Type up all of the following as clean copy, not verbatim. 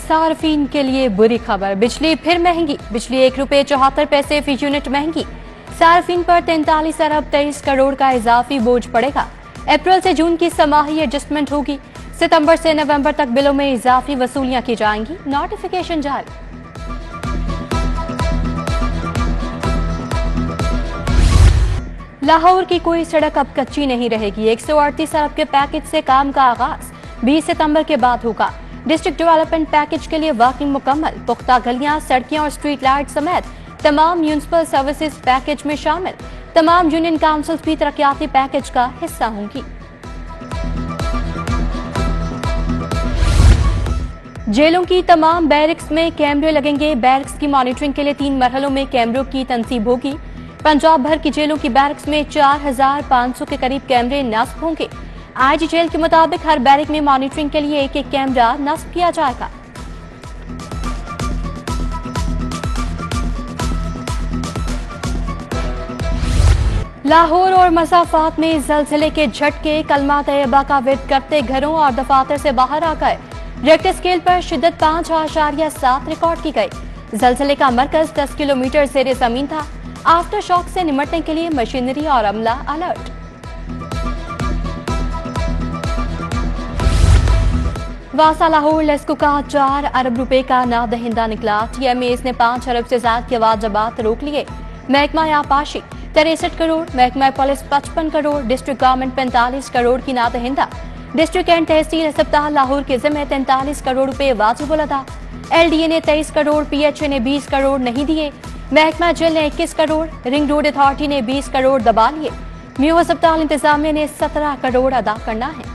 صارفین کے لیے بری خبر، بجلی پھر مہنگی، بجلی 1 روپے 74 پیسے فی یونٹ مہنگی، صارفین پر 43 ارب 23 کروڑ کا اضافی بوجھ پڑے گا۔ اپریل سے جون کی سماحی ایڈجسٹمنٹ ہوگی، ستمبر سے نومبر تک بلوں میں اضافی وصولیاں کی جائیں گی، نوٹیفیکیشن جاری۔ لاہور کی کوئی سڑک اب کچی نہیں رہے گی، 138 ارب کے پیکج سے کام کا آغاز 20 ستمبر کے بعد ہوگا۔ ڈسٹرکٹ ڈیولپمنٹ پیکج کے لیے ورکنگ مکمل، پختہ گلیاں، سڑکیں اور اسٹریٹ لائٹ سمیت تمام میونسپل سروسز پیکج میں شامل، تمام یونین کاؤنسلز بھی ترقیاتی پیکج کا حصہ ہوں گی۔ جیلوں کی تمام بیرکس میں کیمرے لگیں گے، بیرکس کی مانیٹرنگ کے لیے 3 مرحلوں میں کیمروں کی تنصیب ہوگی۔ پنجاب بھر کی جیلوں کی بیرکس میں 4500 کے قریب کیمرے نصب ہوں گے۔ آئی جی جیل کے مطابق ہر بیرک میں مانیٹرنگ کے لیے ایک کیمرہ نصب کیا جائے گا۔ لاہور اور مسافات میں زلزلے کے جھٹکے، کلمہ طیبہ کا ورد کرتے گھروں اور دفاتر سے باہر آ گئے۔ ریکٹر اسکیل پر شدت 5.7 ریکارڈ کی گئی۔ زلزلے کا مرکز 10 کلومیٹر زیر زمین تھا۔ آفٹر شاک سے نمٹنے کے لیے مشینری اور عملہ الرٹ۔ واسا لاہور لیسکو کا 4 ارب روپے کا نادہندہ نکلا، ٹی ایم ایز نے 5 ارب سے زائد کے واجبات روک لیے۔ محکمہ آبپاشی 63 کروڑ، محکمہ police 55 crore, district government 45 crore کی نادہندہ۔ ڈسٹرکٹ اینڈ تحصیل ہسپتال لاہور کے ذمہ 43 کروڑ روپے واجب الادا۔ ایل ڈی اے نے 23 کروڑ، پی ایچ اے نے 20 کروڑ نہیں دیے۔ محکمہ جیل نے 21 کروڑ، رنگ روڈ اتھارٹی نے 20 کروڑ دبا لیے۔ میو ہسپتال انتظامیہ نے 17 کروڑ ادا کرنا ہے۔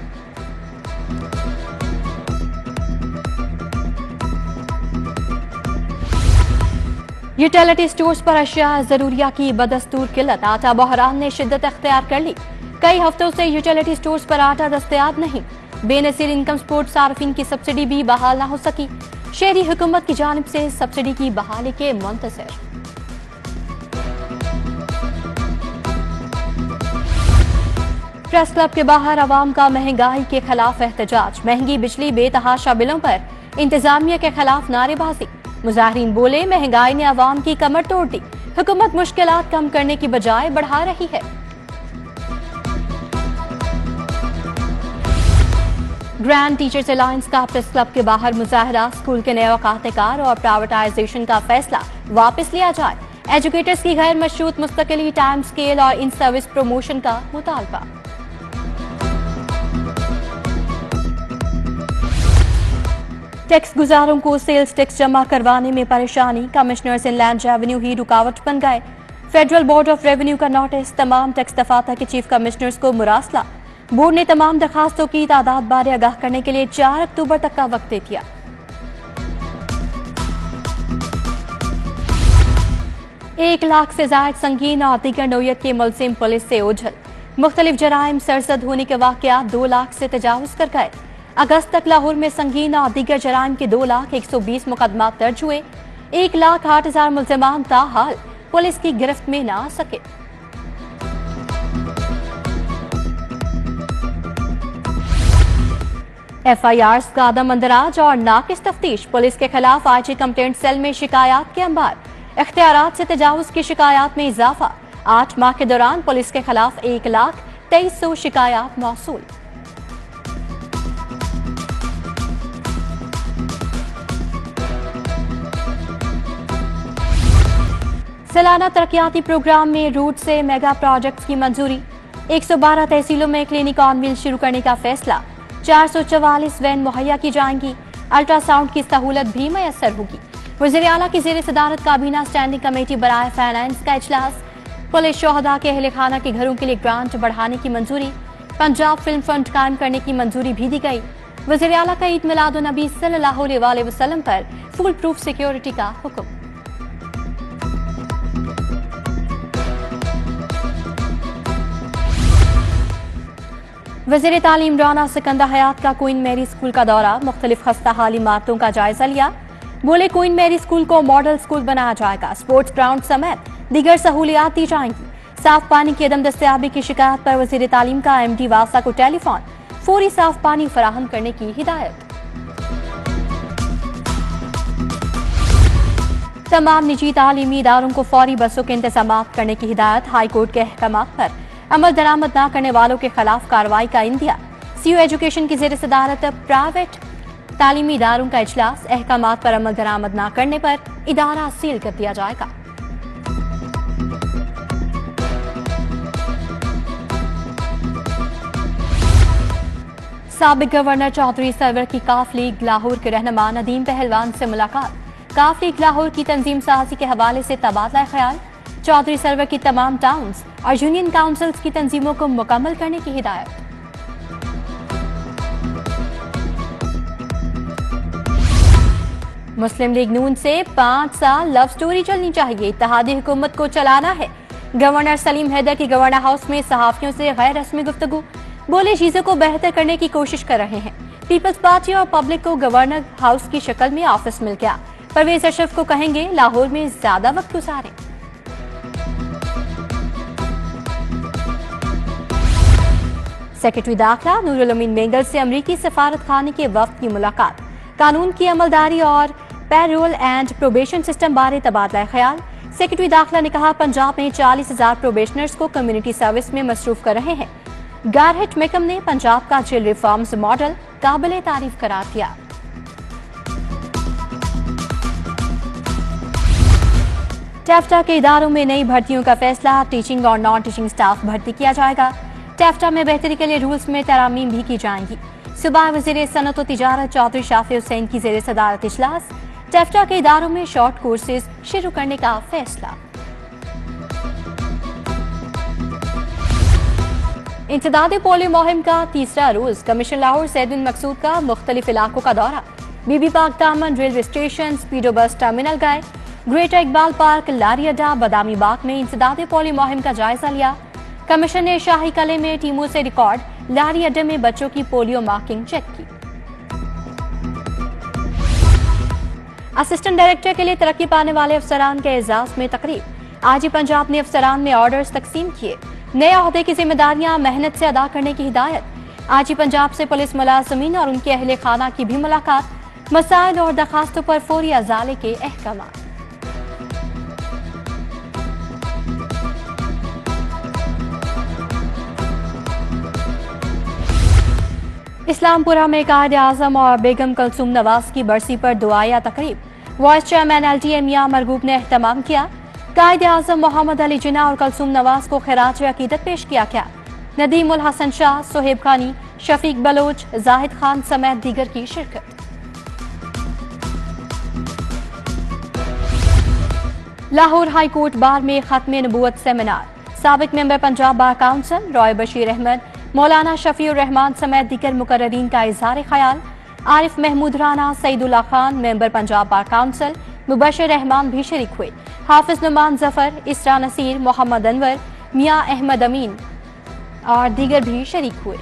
یوٹیلیٹی سٹورز پر اشیاء ضروریہ کی بدستور قلت، آٹا بحران نے شدت اختیار کر لی۔ کئی ہفتوں سے یوٹیلیٹی سٹورز پر آٹا دستیاب نہیں، بے نظیر انکم سپورٹ صارفین کی سبسڈی بھی بحال نہ ہو سکی، شہری حکومت کی جانب سے سبسڈی کی بحالی کے منتظر۔ پریس کلب کے باہر عوام کا مہنگائی کے خلاف احتجاج، مہنگی بجلی، بے تحاشا بلوں پر انتظامیہ کے خلاف نعرے بازی۔ مظاہرین بولے مہنگائی نے عوام کی کمر توڑ دی، حکومت مشکلات کم کرنے کی بجائے بڑھا رہی ہے۔ گرینڈ ٹیچرز الائنس کا پریس کلب کے باہر مظاہرہ، اسکول کے نئے اوقات کار اور پرائیویٹائزیشن کا فیصلہ واپس لیا جائے، ایجوکیٹرز کی غیر مشروط مستقلی، ٹائم سکیل اور ان سروس پروموشن کا مطالبہ۔ ٹیکس گزاروں کو سیلز ٹیکس جمع کروانے میں پریشانی، کمشنرز ان لینڈ ریونیو ہی رکاوٹ بن گئے۔ فیڈرل بورڈ آف ریونیو کا نوٹس، تمام ٹیکس دفاتر کے چیف کمشنرز کو مراسلہ۔ بورڈ نے تمام درخواستوں کی تعداد بارے آگاہ کرنے کے لیے 4 اکتوبر تک کا وقت دے دیا۔ ایک لاکھ سے زائد سنگین اور دیگر نوعیت کے ملزم پولیس سے اوجھل، مختلف جرائم سرزد ہونے کے واقعات 2 لاکھ سے تجاوز کر گئے۔ اگست تک لاہور میں سنگین اور دیگر جرائم کے 2,120 مقدمات درج ہوئے، 1,08,000 ملزمان تاحال پولیس کی گرفت میں نہ آ سکے۔ ایف آئی آرز کا عدم اندراج اور ناقص تفتیش، پولیس کے خلاف آئی جی کمپلینٹ سیل میں شکایات کے انبار، اختیارات سے تجاوز کی شکایات میں اضافہ، 8 ماہ کے دوران پولیس کے خلاف 1,23,000 شکایات موصول۔ سالانہ ترقیاتی پروگرام میں روٹ سے میگا پروجیکٹس کی منظوری، 112 تحصیلوں میں کلینک آن ویل شروع کرنے کا فیصلہ، 444 وین مہیا کی جائیں گی، الٹرا ساؤنڈ کی سہولت بھی میسر ہوگی۔ وزیر اعلیٰ کی زیر صدارت کابینہ اسٹینڈنگ کمیٹی برائے فائنانس کا اجلاس، پولیس شہداء کے اہل خانہ کے گھروں کے لیے گرانٹ بڑھانے کی منظوری، پنجاب فلم فنڈ قائم کرنے کی منظوری بھی دی گئی۔ وزیر اعلیٰ کا عید میلاد النبی صلی اللہ علیہ وسلم پر فول پروف سیکیورٹی کا حکم۔ وزیر تعلیم رانا سکندر حیات کا کوئین میری اسکول کا دورہ، مختلف خستہ حال عمارتوں کا جائزہ لیا، بولے کوئین میری اسکول کو ماڈل اسکول بنایا جائے گا، اسپورٹس گراؤنڈ سمیت دیگر سہولیات دی جائیں گی۔ صاف پانی کی عدم دستیابی کی شکایت پر وزیر تعلیم کا ایم ڈی واسا کو ٹیلی فون، فوری صاف پانی فراہم کرنے کی ہدایت۔ तमाम निजी तालीमी इदारों को फौरी बसों के इंतजाम करने की हिदायत। हाई कोर्ट के अहकाम पर अमल दरामद न करने वालों के खिलाफ कार्रवाई का इंदिया। सीयू एजुकेशन की ज़ेर सदारत प्राइवेट तालीमी इदारों का इजलास। अहकाम पर अमल दरामद न करने पर इदारा सील कर दिया जाएगा। साबिक गवर्नर चौधरी सरवर की काफ लीग लाहौर के रहनुमा नदीम पहलवान से मुलाकात। काफ लीग लाहौर की तंजीम साजी के हवाले से तबादला ख्याल। चौधरी सरवर की तमाम टाउन्स और यूनियन काउंसिल्स की तंजीमों को मुकम्मल करने की हिदायत। मुस्लिम लीग नून से 5 साल लव स्टोरी चलनी चाहिए, इत्तेहादी हुकूमत को चलाना है। गवर्नर सलीम हैदर की गवर्नर हाउस में सहाफियों से गैर रस्मी गुफ्तगू। बोले चीजों को बेहतर करने की कोशिश कर रहे हैं। पीपल्स पार्टी और पब्लिक को गवर्नर हाउस की शक्ल में ऑफिस मिल गया। परवेज अशरफ को कहेंगे लाहौर में ज्यादा वक्त गुजारें। सेक्रेटरी दाखिला नूरुल अमीन मेंगल से अमरीकी सफारत खाने के वफ्द की मुलाकात। कानून की अमलदारी और पैरोल एंड प्रोबेशन सिस्टम बारे तबादला ख्याल। सेक्रेटरी दाखिला ने कहा पंजाब में 40,000 प्रोबेशनर्स को कम्युनिटी सर्विस में मसरूफ कर रहे हैं। गारहेट मेकम ने पंजाब का जेल रिफॉर्म्स मॉडल काबिल तारीफ करार दिया। टेफ्टा के इदारों में नई भर्तियों का फैसला। टीचिंग और नॉन टीचिंग स्टाफ भर्ती किया जाएगा। टेफ्टा में बेहतरी के लिए रूल्स में तरामीम भी की जाएंगी। सुबह वज़ीर सनत व तिजारत चौधरी शाफी हुसैन की ज़ेर सदारत इजलास। टेफ्टा के इदारों में शॉर्ट कोर्सेज शुरू करने का फैसला। इंसदाद पोलियो मुहिम का तीसरा रोज। कमिश्नर लाहौर सैयद मकसूद का मुख्तलिफ इलाकों का दौरा। बीबी पाक दामन रेलवे स्टेशन, स्पीडो बस टर्मिनल गए। ग्रेटर इकबाल पार्क, लारी अड्डा, बदामी बाग में इंसदाद पोलियो मुहिम का जायजा लिया। कमिश्नर ने शाही कले में टीमों से रिकॉर्ड लारी अड्डे में बच्चों की पोलियो मार्किंग चेक की। असिस्टेंट डायरेक्टर के लिए तरक्की पाने वाले अफसरान के एजाज में तकरीब। आज ही पंजाब ने अफसरान में ऑर्डर्स तकसीम किए। नए ओहदे की जिम्मेदारियां मेहनत से अदा करने की हिदायत। आज ही पंजाब से पुलिस मुलाजमीन और उनके अहले खाना की भी मुलाकात। मसाइल और दरखास्तों पर फौरी अजाले के अहकाम। इस्लामपुरा में कायद आजम और बेगम कलसूम नवाज की बरसी पर दुआया तकरीब। वाइस चेयरमैन LTA मियां मरगूब ने एहतमाम किया। कायद आजम मोहम्मद अली जिन्ना और कलसूम नवाज को खिराज अकीदत पेश किया गया। नदीम उल हसन शाह, सोहेब खानी, शफीक बलोच, जाहिद खान समेत दीगर की शिरकत। लाहौर हाई कोर्ट बार में खत्म नबूवत सेमिनार। साबिक member Punjab bar council Rai Bashir Ahmad, Maulana Shafiur Rehman समेत दीगर मुकर्ररीन का इजहार ख्याल। Arif Mahmood Rana, Saeedullah Khan member Punjab bar council, Mubashar Rehman भी शरीक हुए। हाफिज नुमान जफर, इसरा नसीर, मोहम्मद अनवर, मियां अहमद अमीन और दीगर भी शरीक हुए।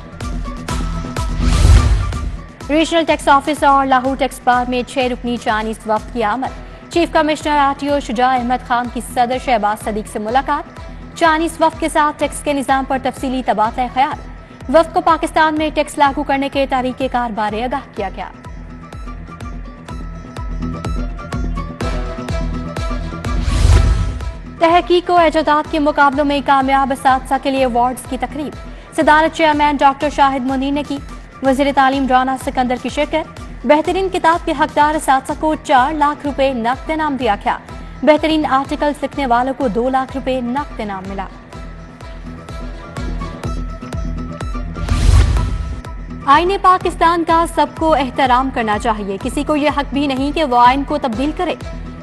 रीजनल टैक्स ऑफिस और लाहौर टैक्स बार में 6 रुकनी चाइनीज वफ्द की आमद। Chief commissioner RTO Shuja Ahmad Khan की सदर शहबाज सदीक से मुलाकात। चाइनीज वफ्द के साथ टैक्स के निजाम पर तफसीली तबादला ख्याल। वफ्द को पाकिस्तान में टैक्स लागू करने के तरीक़ेकार बारे आगाह किया गया। तहकीक व इजादात के मुकाबलों में कामयाब असातिज़ा के लिए अवार्ड्स की तकरीब। सदारत चेयरमैन डॉक्टर शाहिद मुनीर ने की। वज़ीर तालीम राना सिकंदर की शिरकत। बेहतरीन किताब के हकदार असातिज़ा को 4 लाख रुपए नकद इनाम दिया गया। बेहतरीन आर्टिकल्स लिखने वालों को 2 लाख रुपए नकद इनाम मिला। आईने पाकिस्तान का सबको एहतराम करना चाहिए। किसी को यह हक भी नहीं कि वो आइन को तब्दील करे।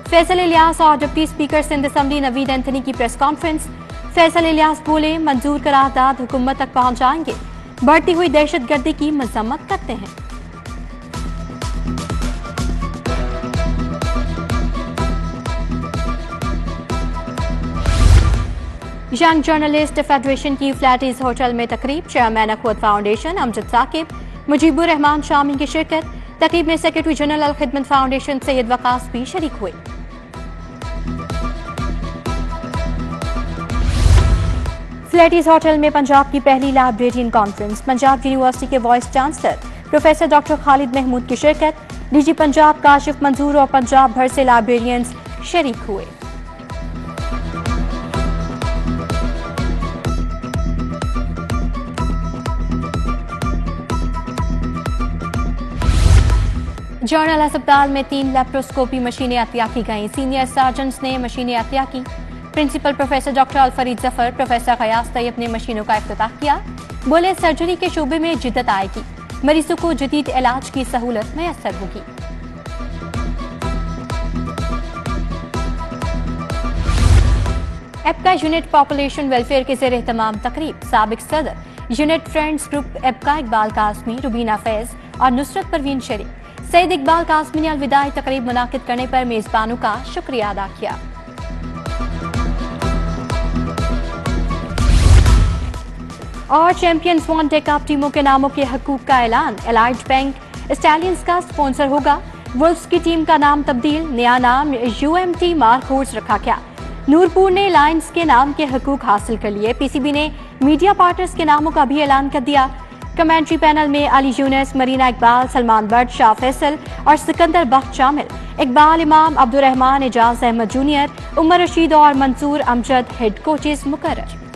फैसल इलियास और deputy speaker Sindh assembly Naveed Anthony की प्रेस कॉन्फ्रेंस। फैसल इलियास बोले मंजूर करारदाद हुकूमत तक पहुंचाएंगे। बढ़ती हुई दहशतगर्दी की मजम्मत करते हैं। यंग जर्नलिस्ट फेडरेशन की फ्लैटीज होटल में तकरीब। चेयरमैन अखवत फाउंडेशन अमजद साकिब, मुजीबुर रहमान शामिल की शिरकत। तकरीब में सेक्रेटरी जनरल अल खिदमत फाउंडेशन सैयद वकास भी शरीक हुए। फ्लैटीज होटल में पंजाब की पहली लाइब्रेरियन कॉन्फ्रेंस। पंजाब यूनिवर्सिटी के vice chancellor professor doctor Khalid Mahmood की शिरकत। DG पंजाब काशिफ मंजूर और पंजाब भर से लाइब्रेरियंस शरीक हुए। जर्नल अस्पताल में 3 लेप्रोस्कोपी मशीनें अतिया की गईं। सीनियर सर्जन्स ने मशीनें अतिया की। Principal professor doctor Alfarid Zafar, professor Ghayas Tayyab ने मशीनों का इफ्तिताह किया। बोले सर्जरी के शोबे में जिद्दत आएगी, मरीजों को जदीद इलाज की सहूलत मैसर होगी। एप्का यूनिट पॉपुलेशन वेलफेयर के ज़ेर एहतमाम तकरीब साबिक सदर यूनिट फ्रेंड्स ग्रुप एप्का इकबाल कासमी, रुबीना फैज और नुसरत परवीन शरीक। सईद इकबाल कासमी ने अलविदाई तकरीब मुनाकिद करने पर मेजबानों का शुक्रिया अदा किया। और चैंपियंस वन डे कप टीमों के नामों के हकूक का ऐलान। एलाइट बैंक स्टैलियंस का स्पॉन्सर होगा। वुल्व्स की टीम का नाम तब्दील, नया नाम UMT मार्क हॉर्स रखा गया। नूरपुर ने लायंस के नाम के हकूक हासिल कर लिए। PCB ने मीडिया पार्टनर्स के नामों का भी ऐलान कर दिया। कमेंट्री पैनल में अली यूनुस, मरीना इकबाल, सलमान बट, शाह फैसल और सिकंदर बख्त शामिल। इकबाल इमाम, अब्दुल रहमान, एजाज अहमद जूनियर, उमर रशीद और मंसूर अमजद हेड कोचेस मुकर्रर।